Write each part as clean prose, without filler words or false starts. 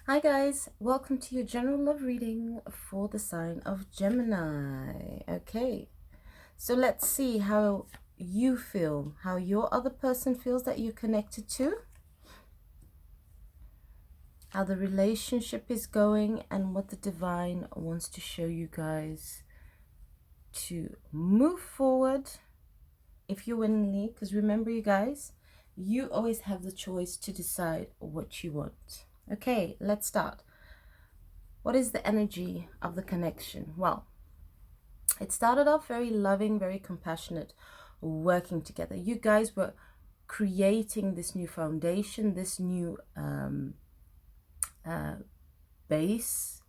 Hi guys, welcome to your general love reading for the sign of Gemini. Okay, so let's see how you feel, how your other person feels that you're connected to, how the relationship is going, and what the divine wants to show you guys to move forward if you're willingly. Because remember, you guys, you always have the choice to decide what you want. Okay, let's start. What is the energy of the connection? Well, it started off very loving, very compassionate, working together. You guys were creating this new foundation, this new base.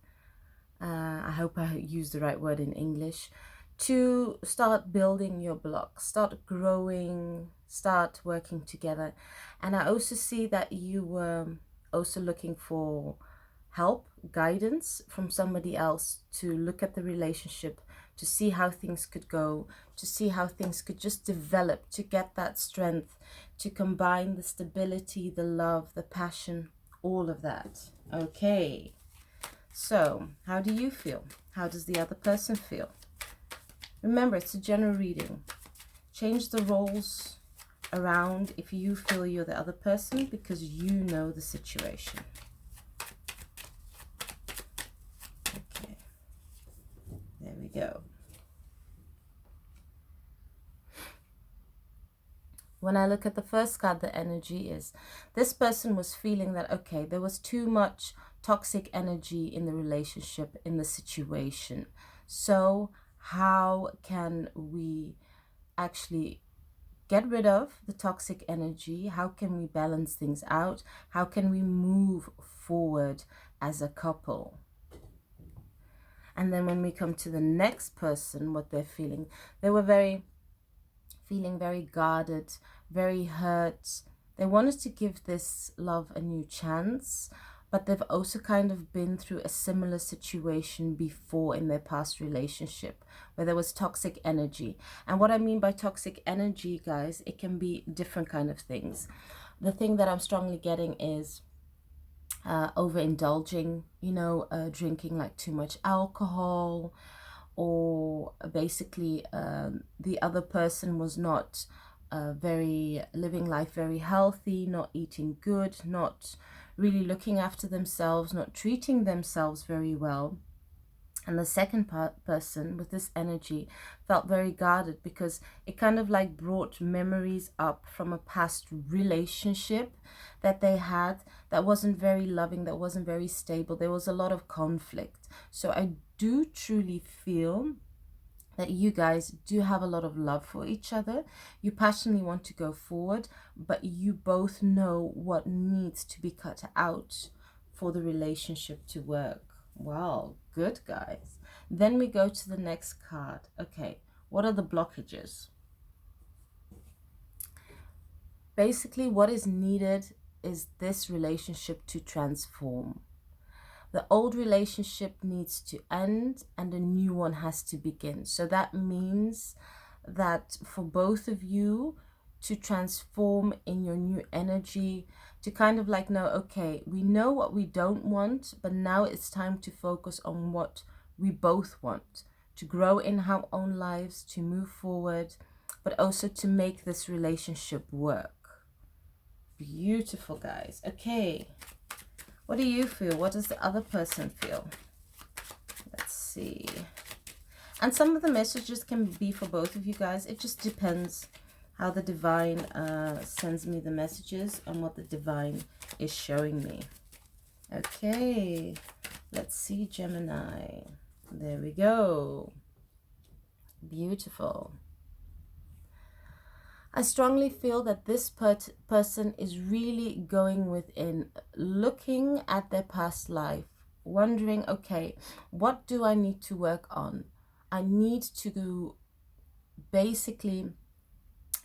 I hope I use the right word in English. To start building your blocks, start growing, start working together. And I also see that you were also looking for help, guidance from somebody else to look at the relationship, to see how things could go, to see how things could just develop, to get that strength, to combine the stability, the love, the passion, all of that. Okay, so how do you feel? How does the other person feel? Remember, it's a general reading. Change the roles around if you feel you're the other person, because you know the situation. Okay, there we go. When I look at the first card, the energy is this person was feeling that, okay, there was too much toxic energy in the relationship, in the situation. So how can we actually get rid of the toxic energy? How can we balance things out? How can we move forward as a couple? And then when we come to the next person, what they're feeling, they were feeling very guarded, very hurt. They wanted to give this love a new chance, but they've also kind of been through a similar situation before in their past relationship where there was toxic energy. And what I mean by toxic energy, guys, it can be different kind of things. The thing that I'm strongly getting is overindulging, drinking like too much alcohol, or basically the other person was not very living life very healthy, not eating good, not really looking after themselves, not treating themselves very well. And the second person with this energy felt very guarded because it kind of like brought memories up from a past relationship that they had that wasn't very loving, that wasn't very stable. There was a lot of conflict. So I do truly feel that you guys do have a lot of love for each other. You passionately want to go forward, but you both know what needs to be cut out for the relationship to work. Wow, good, guys. Then we go to the next card. Okay, what are the blockages? Basically, what is needed is this relationship to transform. The old relationship needs to end and a new one has to begin. So that means that for both of you to transform in your new energy, to kind of like know, okay, we know what we don't want, but now it's time to focus on what we both want, to grow in our own lives, to move forward, but also to make this relationship work. Beautiful, guys. Okay. What do you feel? What does the other person feel? Let's see. And some of the messages can be for both of you guys. It just depends how the divine sends me the messages and what the divine is showing me. Okay, let's see, Gemini. There we go. Beautiful. I strongly feel that this person is really going within, looking at their past life, wondering, okay, what do I need to work on? I need to basically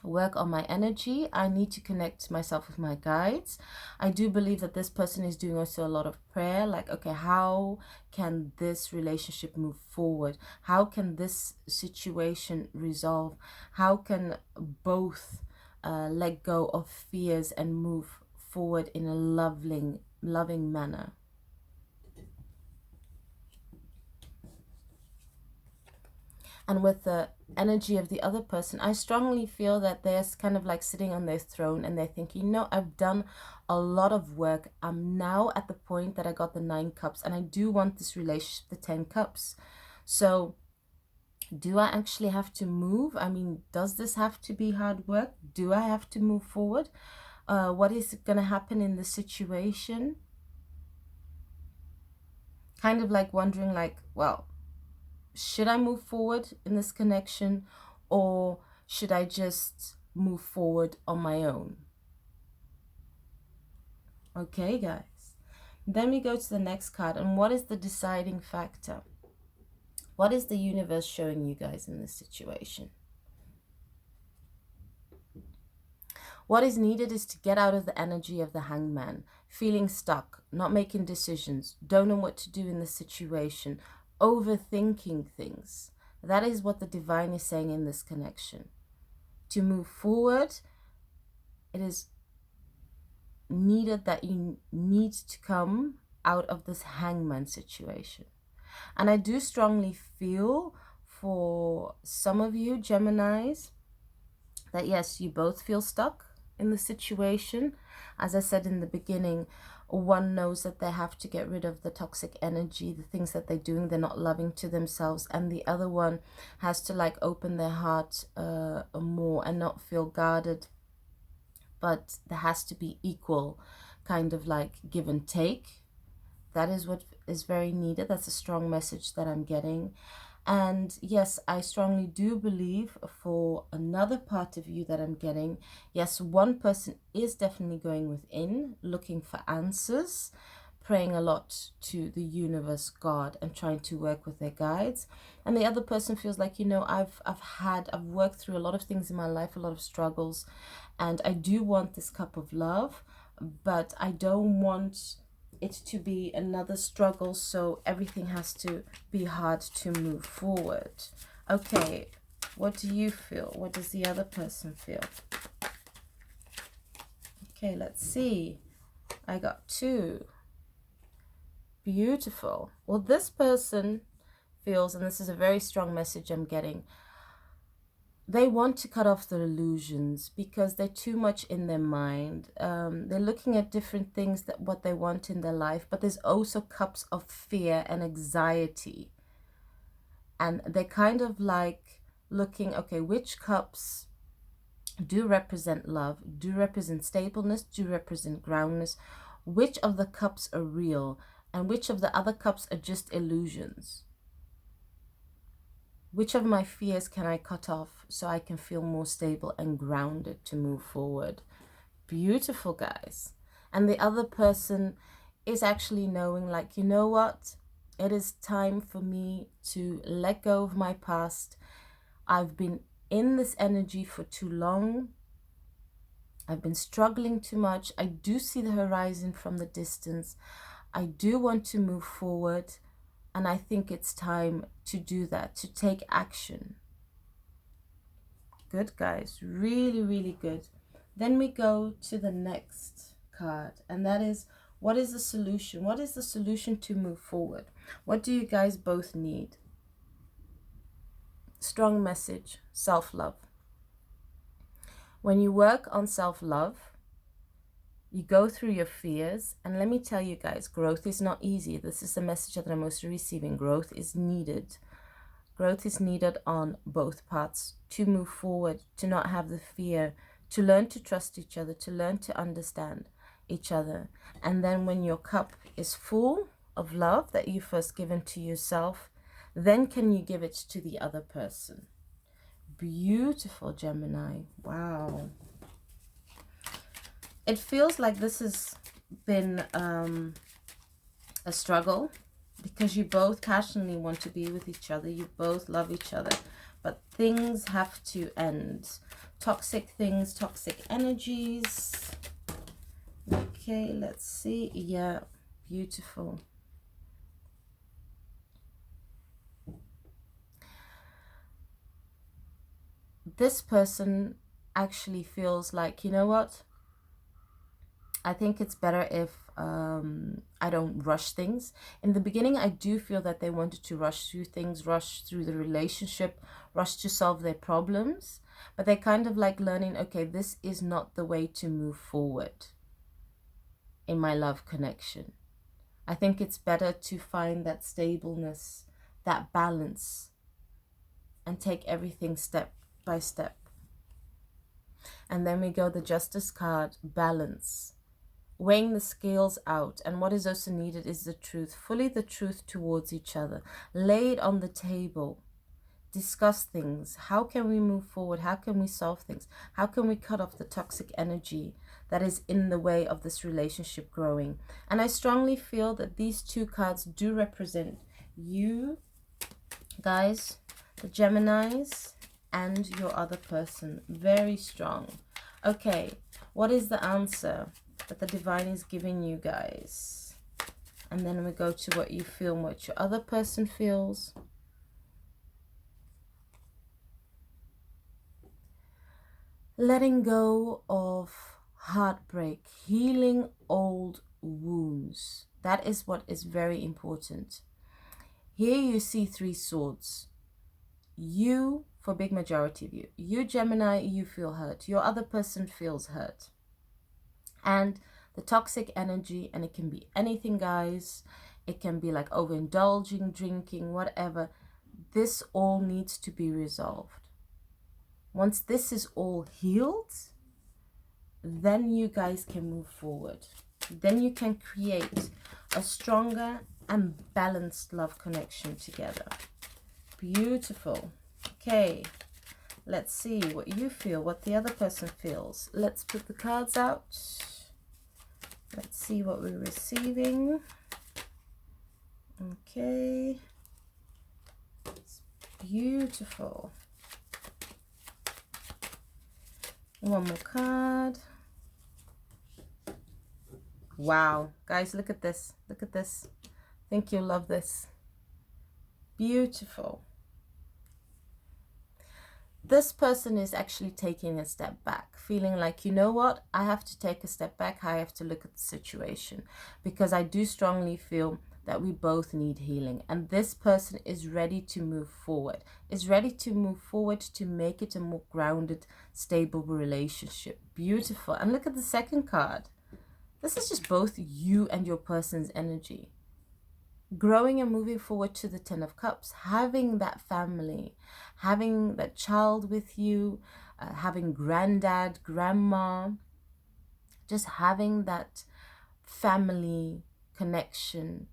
work on my energy. I need to connect myself with my guides. I do believe that this person is doing also a lot of prayer, like, okay, how can this relationship move forward? How can this situation resolve? How can both let go of fears and move forward in a loving manner? And with the energy of the other person, I strongly feel that they're kind of like sitting on their throne and they're thinking, no, I've done a lot of work. I'm now at the point that I got the 9 cups and I do want this relationship, the 10 cups. So do I actually have to move? I mean, does this have to be hard work? Do I have to move forward? What is going to happen in the situation? Kind of like wondering like, well, should I move forward in this connection, or should I just move forward on my own? Okay, guys. Then we go to the next card. And what is the deciding factor? What is the universe showing you guys in this situation? What is needed is to get out of the energy of the hangman, feeling stuck, not making decisions, don't know what to do in the situation, overthinking things. That is what the divine is saying in this connection. To move forward, it is needed that you need to come out of this hangman situation. And I do strongly feel for some of you Geminis that yes, you both feel stuck in the situation. As I said in the beginning, one knows that they have to get rid of the toxic energy, the things that they're doing, they're not loving to themselves, and the other one has to like open their heart more and not feel guarded. But there has to be equal kind of like give and take. That is what is very needed. That's a strong message that I'm getting. And yes, I strongly do believe for another part of you that I'm getting, yes, one person is definitely going within, looking for answers, praying a lot to the universe, God, and trying to work with their guides. And the other person feels like, you know, I've worked through a lot of things in my life, a lot of struggles, and I do want this cup of love, but I don't want it to be another struggle, so everything has to be hard to move forward. Okay, what do you feel? What does the other person feel? Okay, let's see. I got 2. Beautiful. Well, this person feels, and this is a very strong message I'm getting, they want to cut off the illusions because they're too much in their mind. They're looking at different things, that what they want in their life, but there's also cups of fear and anxiety. And they're kind of like looking, okay, which cups do represent love, do represent stableness, do represent groundness? Which of the cups are real and which of the other cups are just illusions? Which of my fears can I cut off so I can feel more stable and grounded to move forward? Beautiful, guys. And the other person is actually knowing like, you know what? It is time for me to let go of my past. I've been in this energy for too long. I've been struggling too much. I do see the horizon from the distance. I do want to move forward. And I think it's time to do that, to take action. Good, guys. Really, really good. Then we go to the next card. And that is, what is the solution? What is the solution to move forward? What do you guys both need? Strong message, self-love. When you work on self-love, you go through your fears, and let me tell you guys, growth is not easy. This is the message that I'm mostly receiving. Growth is needed. Growth is needed on both parts to move forward, to not have the fear, to learn to trust each other, to learn to understand each other. And then when your cup is full of love that you first given to yourself, then can you give it to the other person. Beautiful, Gemini. Wow. It feels like this has been a struggle because you both passionately want to be with each other. You both love each other, but things have to end. Toxic things, toxic energies. Okay, let's see. Yeah, beautiful. This person actually feels like, you know what? I think it's better if I don't rush things. In the beginning, I do feel that they wanted to rush through things, rush through the relationship, rush to solve their problems. But they're kind of like learning, okay, this is not the way to move forward in my love connection. I think it's better to find that stableness, that balance, and take everything step by step. And then we go the Justice card, balance. Weighing the scales out, and what is also needed is the truth, fully the truth towards each other. Lay it on the table. Discuss things. How can we move forward? How can we solve things? How can we cut off the toxic energy that is in the way of this relationship growing? And I strongly feel that these two cards do represent you, guys, the Geminis, and your other person. Very strong. Okay, what is the answer that the divine is giving you, guys? And then we go to what you feel and what your other person feels. Letting go of heartbreak, healing old wounds. That is what is very important. Here you see 3 swords. You, for big majority of you Gemini, you feel hurt. Your other person feels hurt. And the toxic energy, and it can be anything, guys. It can be like overindulging, drinking, whatever. This all needs to be resolved. Once this is all healed, then you guys can move forward. Then you can create a stronger and balanced love connection together. Beautiful. Okay, let's see what you feel, what the other person feels. Let's put the cards out. Let's see what we're receiving. Okay. It's beautiful. One more card. Wow, guys, look at this. Look at this. I think you'll love this. Beautiful. This person is actually taking a step back, feeling like, you know what, I have to take a step back. I have to look at the situation, because I do strongly feel that we both need healing, and this person is ready to move forward, to make it a more grounded, stable relationship. Beautiful. And look at the second card. This is just both you and your person's energy, growing and moving forward to the 10 of Cups, having that family, having that child with you, having granddad, grandma, just having that family connection.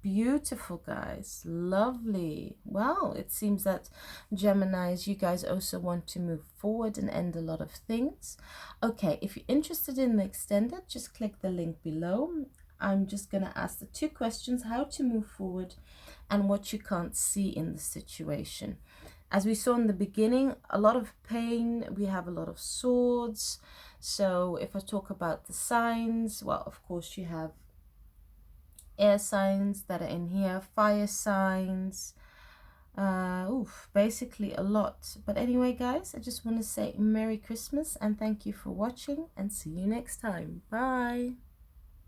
Beautiful, guys. Lovely. Well, it seems that Geminis, you guys also want to move forward and end a lot of things. Okay, if you're interested in the extended, just click the link below. I'm just going to ask the 2 questions: how to move forward and what you can't see in the situation. As we saw in the beginning, a lot of pain. We have a lot of swords. So if I talk about the signs, well, of course you have air signs that are in here, fire signs, basically a lot. But anyway, guys, I just want to say Merry Christmas and thank you for watching, and see you next time. Bye.